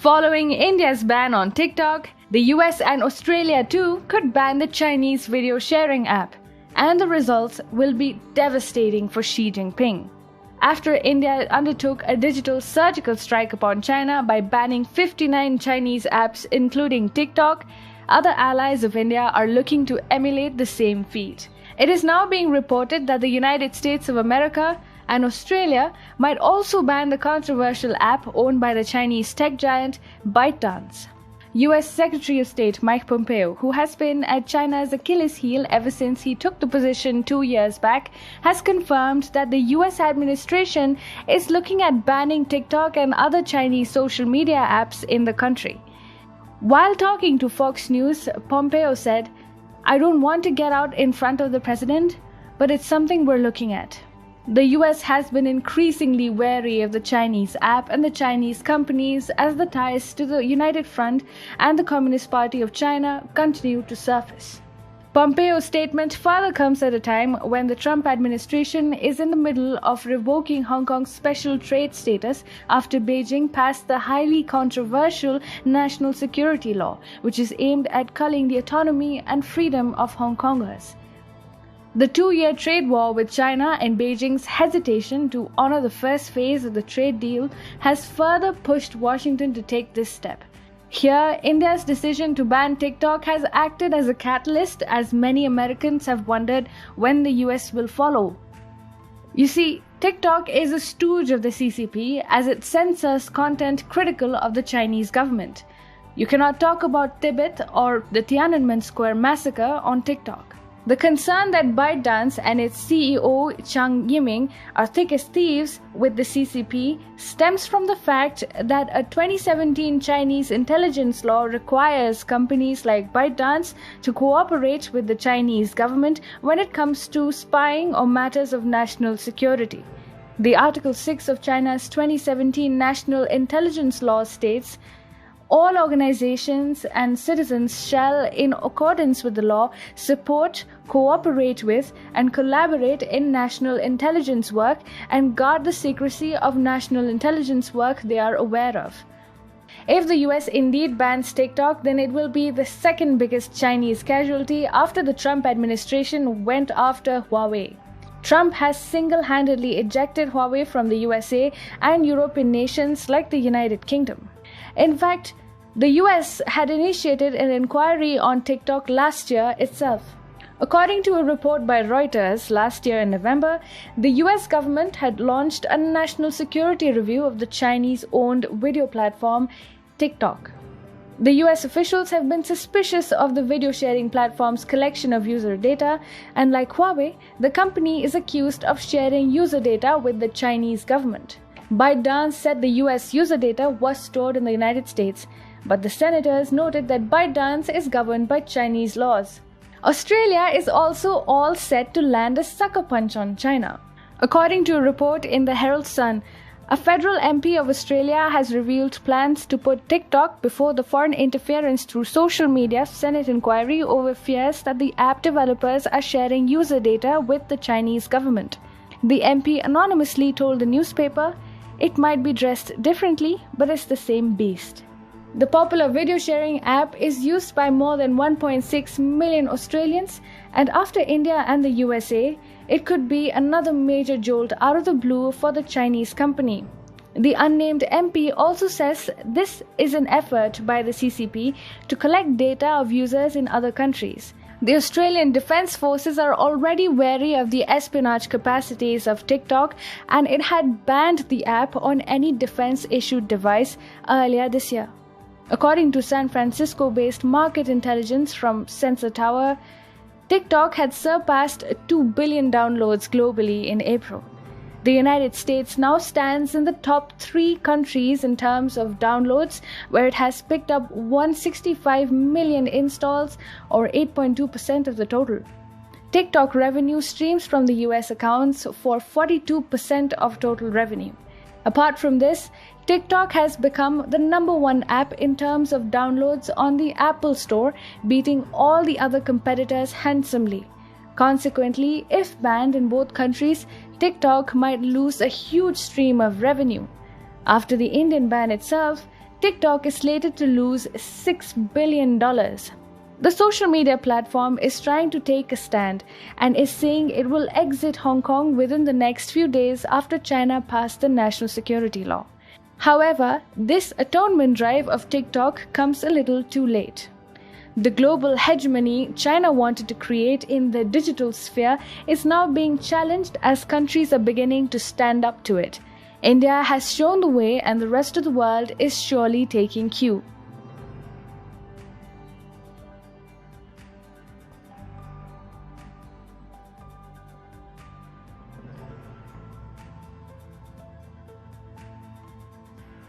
Following India's ban on TikTok, the US and Australia too could ban the Chinese video sharing app, and the results will be devastating for Xi Jinping. After India undertook a digital surgical strike upon China by banning 59 Chinese apps including TikTok, other allies of India are looking to emulate the same feat. It is now being reported that the United States of America and Australia might also ban the controversial app owned by the Chinese tech giant ByteDance. US Secretary of State Mike Pompeo, who has been at China's Achilles heel ever since he took the position 2 years back, has confirmed that the US administration is looking at banning TikTok and other Chinese social media apps in the country. While talking to Fox News, Pompeo said, "I don't want to get out in front of the president, but it's something we're looking at." The US has been increasingly wary of the Chinese app and the Chinese companies as the ties to the United Front and the Communist Party of China continue to surface. Pompeo's statement further comes at a time when the Trump administration is in the middle of revoking Hong Kong's special trade status after Beijing passed the highly controversial National Security Law, which is aimed at culling the autonomy and freedom of Hong Kongers. The 2-year trade war with China and Beijing's hesitation to honor the first phase of the trade deal has further pushed Washington to take this step. Here, India's decision to ban TikTok has acted as a catalyst, as many Americans have wondered when the US will follow. You see, TikTok is a stooge of the CCP as it censors content critical of the Chinese government. You cannot talk about Tibet or the Tiananmen Square massacre on TikTok. The concern that ByteDance and its CEO Zhang Yiming are thick as thieves with the CCP stems from the fact that a 2017 Chinese intelligence law requires companies like ByteDance to cooperate with the Chinese government when it comes to spying or matters of national security. The Article 6 of China's 2017 National Intelligence Law states, "All organizations and citizens shall, in accordance with the law, support, cooperate with, and collaborate in national intelligence work and guard the secrecy of national intelligence work they are aware of." If the US indeed bans TikTok, then it will be the second biggest Chinese casualty after the Trump administration went after Huawei. Trump has single-handedly ejected Huawei from the USA and European nations like the United Kingdom. In fact, the US had initiated an inquiry on TikTok last year itself. According to a report by Reuters last year in November, the US government had launched a national security review of the Chinese-owned video platform TikTok. The US officials have been suspicious of the video sharing platform's collection of user data, and like Huawei, the company is accused of sharing user data with the Chinese government. ByteDance said the US user data was stored in the United States, but the senators noted that ByteDance is governed by Chinese laws. Australia is also all set to land a sucker punch on China. According to a report in the Herald Sun, a federal MP of Australia has revealed plans to put TikTok before the Foreign Interference Through Social Media Senate inquiry over fears that the app developers are sharing user data with the Chinese government. The MP anonymously told the newspaper, "It might be dressed differently, but it's the same beast." The popular video sharing app is used by more than 1.6 million Australians, and after India and the USA, it could be another major jolt out of the blue for the Chinese company. The unnamed MP also says this is an effort by the CCP to collect data of users in other countries. The Australian Defence Forces are already wary of the espionage capacities of TikTok, and it had banned the app on any defense-issued device earlier this year. According to San Francisco-based market intelligence from Sensor Tower, TikTok had surpassed 2 billion downloads globally in April. The United States now stands in the top 3 countries in terms of downloads, where it has picked up 165 million installs, or 8.2% of the total. TikTok revenue streams from the US accounts for 42% of total revenue. Apart from this, TikTok has become the #1 app in terms of downloads on the Apple Store, beating all the other competitors handsomely. Consequently, if banned in both countries, TikTok might lose a huge stream of revenue. After the Indian ban itself, TikTok is slated to lose $6 billion. The social media platform is trying to take a stand and is saying it will exit Hong Kong within the next few days after China passed the national security law. However, this atonement drive of TikTok comes a little too late. The global hegemony China wanted to create in the digital sphere is now being challenged as countries are beginning to stand up to it. India has shown the way and the rest of the world is surely taking cue.